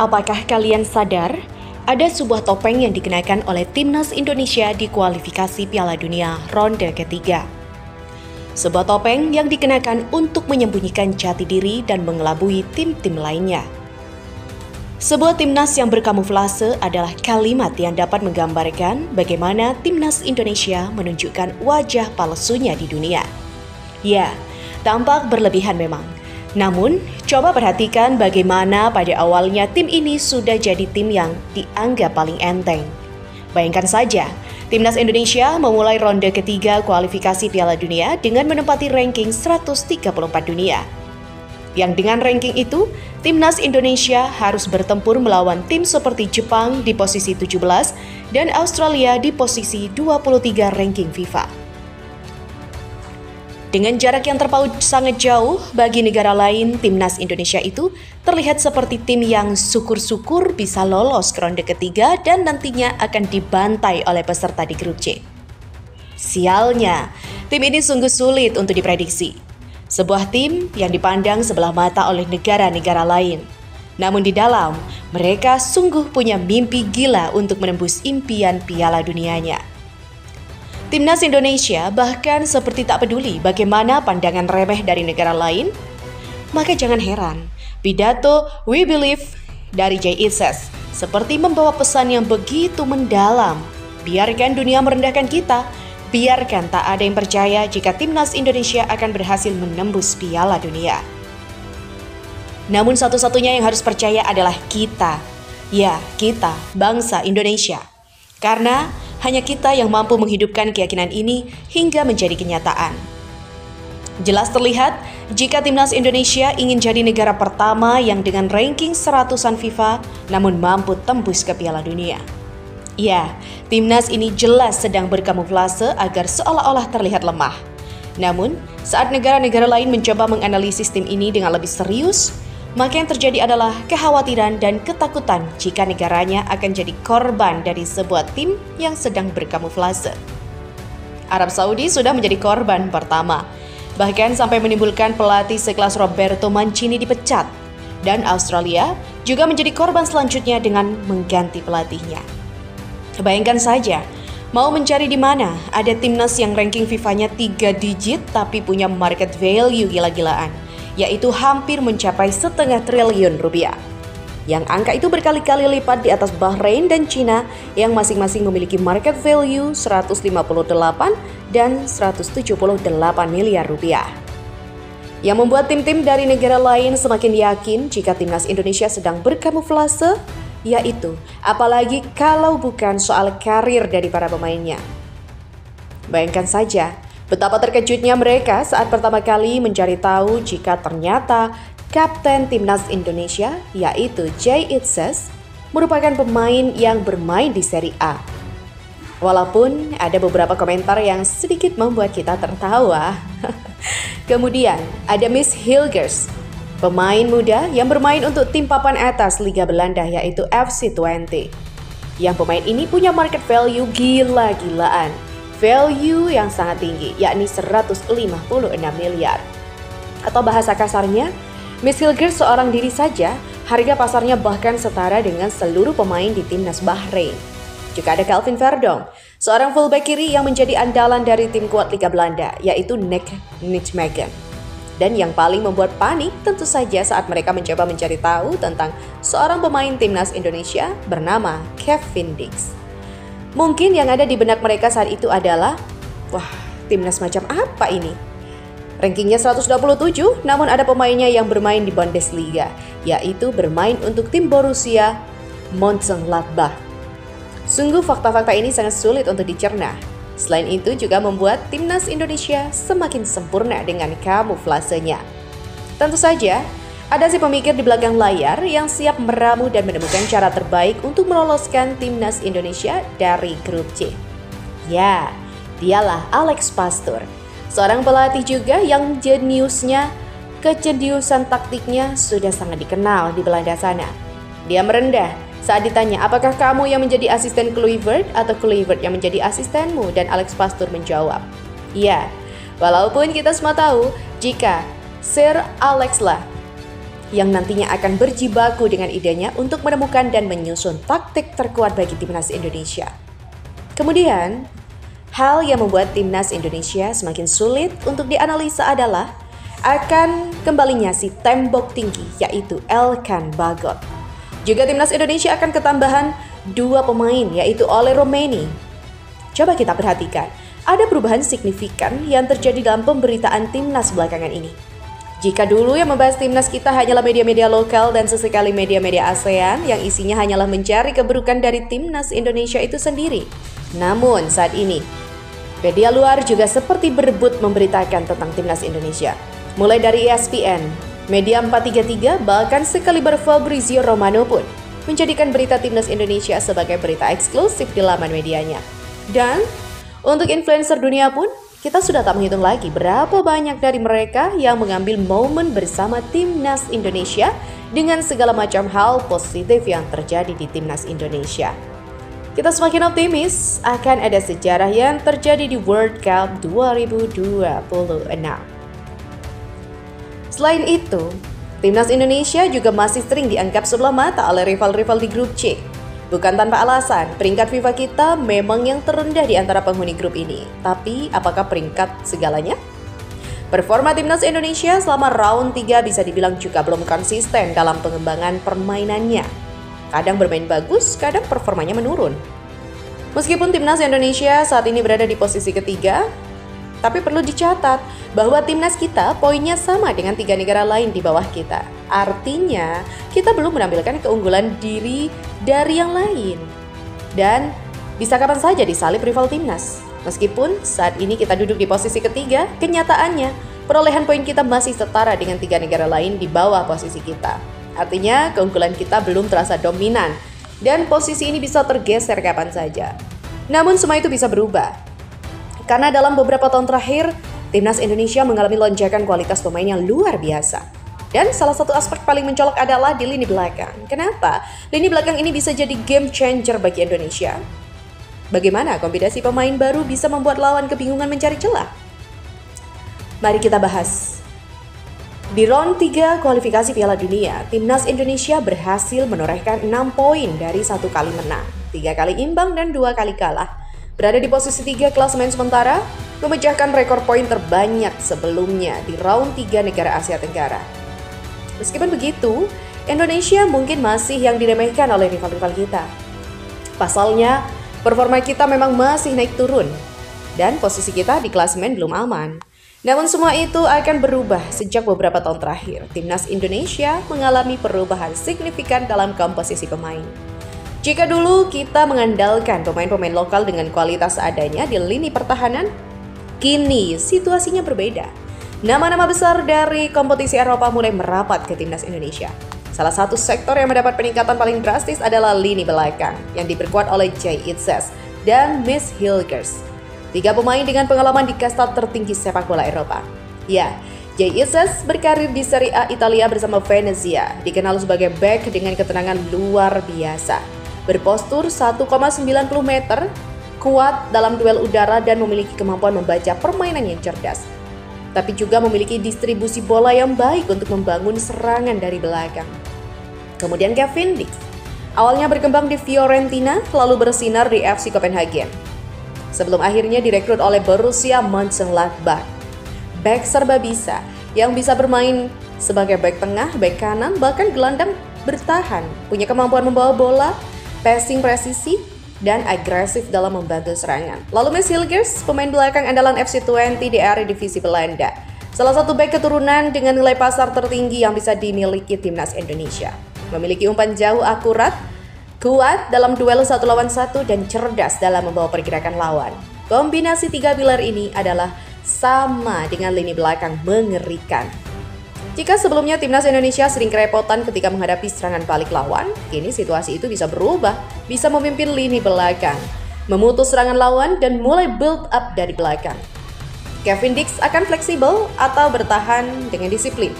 Apakah kalian sadar ada sebuah topeng yang dikenakan oleh Timnas Indonesia di kualifikasi Piala Dunia ronde ketiga? Sebuah topeng yang dikenakan untuk menyembunyikan jati diri dan mengelabui tim-tim lainnya. Sebuah timnas yang berkamuflase adalah kalimat yang dapat menggambarkan bagaimana Timnas Indonesia menunjukkan wajah palsunya di dunia. Ya, tampak berlebihan memang. Namun, coba perhatikan bagaimana pada awalnya tim ini sudah jadi tim yang dianggap paling enteng. Bayangkan saja, Timnas Indonesia memulai ronde ketiga kualifikasi Piala Dunia dengan menempati ranking 134 dunia. Yang dengan ranking itu, Timnas Indonesia harus bertempur melawan tim seperti Jepang di posisi 17 dan Australia di posisi 23 ranking FIFA. Dengan jarak yang terpaut sangat jauh, bagi negara lain, Timnas Indonesia itu terlihat seperti tim yang syukur-syukur bisa lolos ke ronde ketiga dan nantinya akan dibantai oleh peserta di grup C. Sialnya, tim ini sungguh sulit untuk diprediksi. Sebuah tim yang dipandang sebelah mata oleh negara-negara lain. Namun di dalam, mereka sungguh punya mimpi gila untuk menembus impian Piala Dunianya. Timnas Indonesia bahkan seperti tak peduli bagaimana pandangan remeh dari negara lain. Maka jangan heran, pidato We Believe dari Jay Itzes seperti membawa pesan yang begitu mendalam. Biarkan dunia merendahkan kita, biarkan tak ada yang percaya jika Timnas Indonesia akan berhasil menembus Piala Dunia. Namun satu-satunya yang harus percaya adalah kita. Ya, kita, bangsa Indonesia. Karena hanya kita yang mampu menghidupkan keyakinan ini hingga menjadi kenyataan. Jelas terlihat jika Timnas Indonesia ingin jadi negara pertama yang dengan ranking 100-an FIFA namun mampu tembus ke Piala Dunia. Ya, Timnas ini jelas sedang berkamuflase agar seolah-olah terlihat lemah. Namun, saat negara-negara lain mencoba menganalisis tim ini dengan lebih serius, maka yang terjadi adalah kekhawatiran dan ketakutan jika negaranya akan jadi korban dari sebuah tim yang sedang berkamuflase. Arab Saudi sudah menjadi korban pertama, bahkan sampai menimbulkan pelatih sekelas Roberto Mancini dipecat, dan Australia juga menjadi korban selanjutnya dengan mengganti pelatihnya. Bayangkan saja, mau mencari di mana ada timnas yang ranking FIFA-nya 3 digit tapi punya market value gila-gilaan, yaitu hampir mencapai $0,5 triliun. Yang angka itu berkali-kali lipat di atas Bahrain dan Cina yang masing-masing memiliki market value 158 dan 178 miliar rupiah. Yang membuat tim-tim dari negara lain semakin yakin jika Timnas Indonesia sedang berkamuflase, yaitu apalagi kalau bukan soal karir dari para pemainnya. Bayangkan saja betapa terkejutnya mereka saat pertama kali mencari tahu jika ternyata Kapten Timnas Indonesia, yaitu Jay Itzes, merupakan pemain yang bermain di Serie A. Walaupun ada beberapa komentar yang sedikit membuat kita tertawa. Kemudian ada Miss Hilgers, pemain muda yang bermain untuk tim papan atas Liga Belanda yaitu FC Twente. Yang pemain ini punya market value gila-gilaan. Value yang sangat tinggi, yakni 156 miliar. Atau bahasa kasarnya, Miss Hilgers seorang diri saja, harga pasarnya bahkan setara dengan seluruh pemain di timnas Bahrain. Juga ada Calvin Verdonk, seorang fullback kiri yang menjadi andalan dari tim kuat Liga Belanda, yaitu Nick Nijmegen. Dan yang paling membuat panik tentu saja saat mereka mencoba mencari tahu tentang seorang pemain timnas Indonesia bernama Kevin Dix. Mungkin yang ada di benak mereka saat itu adalah, wah, timnas macam apa ini? Rankingnya 127, namun ada pemainnya yang bermain di Bundesliga, yaitu bermain untuk tim Borussia Mönchengladbach. Sungguh fakta-fakta ini sangat sulit untuk dicerna. Selain itu juga membuat Timnas Indonesia semakin sempurna dengan kamuflasenya. Tentu saja, ada si pemikir di belakang layar yang siap meramu dan menemukan cara terbaik untuk meloloskan Timnas Indonesia dari grup C. Ya, dialah Alex Pastoor, seorang pelatih juga yang jeniusnya, kejeniusan taktiknya sudah sangat dikenal di Belanda sana. Dia merendah saat ditanya, apakah kamu yang menjadi asisten Kluivert atau Kluivert yang menjadi asistenmu? Dan Alex Pastoor menjawab, ya, walaupun kita semua tahu jika Sir Alex lah yang nantinya akan berjibaku dengan idenya untuk menemukan dan menyusun taktik terkuat bagi timnas Indonesia. Kemudian, hal yang membuat timnas Indonesia semakin sulit untuk dianalisa adalah akan kembalinya si tembok tinggi, yaitu Elkan Bagot. Juga timnas Indonesia akan ketambahan 2 pemain, yaitu Ole Romaini. Coba kita perhatikan, ada perubahan signifikan yang terjadi dalam pemberitaan timnas belakangan ini. Jika dulu yang membahas timnas kita hanyalah media-media lokal dan sesekali media-media ASEAN yang isinya hanyalah mencari keburukan dari timnas Indonesia itu sendiri. Namun saat ini, media luar juga seperti berebut memberitakan tentang timnas Indonesia. Mulai dari ESPN, Media 433, bahkan sekaliber Fabrizio Romano pun menjadikan berita timnas Indonesia sebagai berita eksklusif di laman medianya. Dan untuk influencer dunia pun, kita sudah tak menghitung lagi berapa banyak dari mereka yang mengambil momen bersama timnas Indonesia dengan segala macam hal positif yang terjadi di timnas Indonesia. Kita semakin optimis akan ada sejarah yang terjadi di World Cup 2026. Selain itu, timnas Indonesia juga masih sering dianggap sebelah mata oleh rival-rival di grup C. Bukan tanpa alasan, peringkat FIFA kita memang yang terendah di antara penghuni grup ini. Tapi, apakah peringkat segalanya? Performa timnas Indonesia selama round 3 bisa dibilang juga belum konsisten dalam pengembangan permainannya. Kadang bermain bagus, kadang performanya menurun. Meskipun timnas Indonesia saat ini berada di posisi ketiga, tapi perlu dicatat bahwa timnas kita poinnya sama dengan 3 negara lain di bawah kita. Artinya, kita belum menampilkan keunggulan diri dari yang lain. Dan bisa kapan saja disalip rival timnas. Meskipun saat ini kita duduk di posisi ketiga, kenyataannya perolehan poin kita masih setara dengan 3 negara lain di bawah posisi kita. Artinya, keunggulan kita belum terasa dominan dan posisi ini bisa tergeser kapan saja. Namun semua itu bisa berubah. Karena dalam beberapa tahun terakhir, timnas Indonesia mengalami lonjakan kualitas pemain yang luar biasa. Dan salah satu aspek paling mencolok adalah di lini belakang. Kenapa? Lini belakang ini bisa jadi game changer bagi Indonesia. Bagaimana kombinasi pemain baru bisa membuat lawan kebingungan mencari celah? Mari kita bahas. Di round 3 kualifikasi Piala Dunia, timnas Indonesia berhasil menorehkan 6 poin dari 1 kali menang, 3 kali imbang dan 2 kali kalah. Berada di posisi 3 klasemen sementara, memecahkan rekor poin terbanyak sebelumnya di round 3 negara Asia Tenggara. Meskipun begitu, Indonesia mungkin masih yang diremehkan oleh rival-rival kita. Pasalnya, performa kita memang masih naik turun, dan posisi kita di klasemen belum aman. Namun semua itu akan berubah sejak beberapa tahun terakhir. Timnas Indonesia mengalami perubahan signifikan dalam komposisi pemain. Jika dulu kita mengandalkan pemain-pemain lokal dengan kualitas adanya di lini pertahanan, kini situasinya berbeda. Nama-nama besar dari kompetisi Eropa mulai merapat ke timnas Indonesia. Salah satu sektor yang mendapat peningkatan paling drastis adalah lini belakang yang diperkuat oleh Jay Itzes dan Miss Hilgers. 3 pemain dengan pengalaman di kasta tertinggi sepak bola Eropa. Ya, Jay Itzes berkarir di Serie A Italia bersama Venezia, dikenal sebagai bek dengan ketenangan luar biasa. Berpostur 1,90 meter, kuat dalam duel udara dan memiliki kemampuan membaca permainan yang cerdas. Tapi juga memiliki distribusi bola yang baik untuk membangun serangan dari belakang. Kemudian Kevin Dix, awalnya berkembang di Fiorentina, lalu bersinar di FC Copenhagen. Sebelum akhirnya direkrut oleh Borussia Mönchengladbach. Bek serba bisa, yang bisa bermain sebagai bek tengah, bek kanan, bahkan gelandang bertahan. Punya kemampuan membawa bola, passing presisi, dan agresif dalam membantu serangan. Lalu Miss Hilgers, pemain belakang andalan FC Twente di Eredivisie Belanda. Salah satu bek keturunan dengan nilai pasar tertinggi yang bisa dimiliki timnas Indonesia. Memiliki umpan jauh akurat, kuat dalam duel 1 lawan 1 dan cerdas dalam membawa pergerakan lawan. Kombinasi 3 pilar ini adalah sama dengan lini belakang mengerikan. Jika sebelumnya timnas Indonesia sering kerepotan ketika menghadapi serangan balik lawan, kini situasi itu bisa berubah, bisa memimpin lini belakang, memutus serangan lawan dan mulai build up dari belakang. Kevin Dix akan fleksibel atau bertahan dengan disiplin.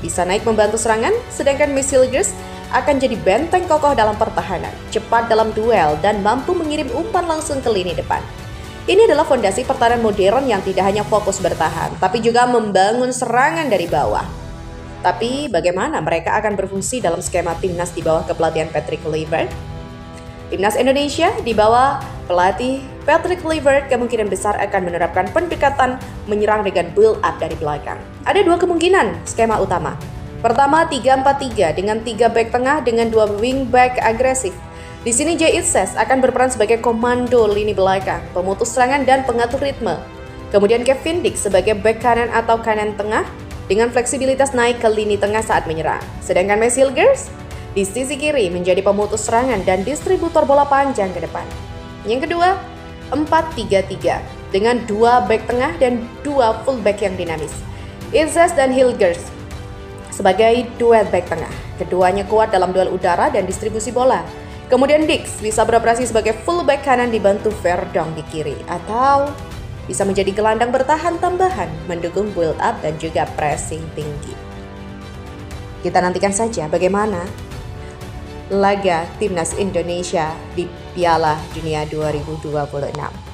Bisa naik membantu serangan, sedangkan Miss Hilgers akan jadi benteng kokoh dalam pertahanan, cepat dalam duel dan mampu mengirim umpan langsung ke lini depan. Ini adalah fondasi pertahanan modern yang tidak hanya fokus bertahan, tapi juga membangun serangan dari bawah. Tapi bagaimana mereka akan berfungsi dalam skema timnas di bawah kepelatihan Patrick Kluivert? Timnas Indonesia di bawah pelatih Patrick Kluivert kemungkinan besar akan menerapkan pendekatan menyerang dengan build up dari belakang. Ada dua kemungkinan skema utama. Pertama, 3-4-3 dengan 3 back tengah dengan 2 wing back agresif. Di sini Jay Itzes akan berperan sebagai komando lini belakang, pemutus serangan dan pengatur ritme. Kemudian Kevin Dix sebagai back kanan atau kanan tengah dengan fleksibilitas naik ke lini tengah saat menyerang. Sedangkan Messi Hilgers di sisi kiri menjadi pemutus serangan dan distributor bola panjang ke depan. Yang kedua, 4-3-3 dengan 2 back tengah dan 2 full back yang dinamis. Itzes dan Hilgers sebagai duel back tengah. Keduanya kuat dalam duel udara dan distribusi bola. Kemudian Dix bisa beroperasi sebagai full back kanan dibantu Verdonk di kiri, atau bisa menjadi gelandang bertahan tambahan mendukung build up dan juga pressing tinggi. Kita nantikan saja bagaimana laga timnas Indonesia di Piala Dunia 2026.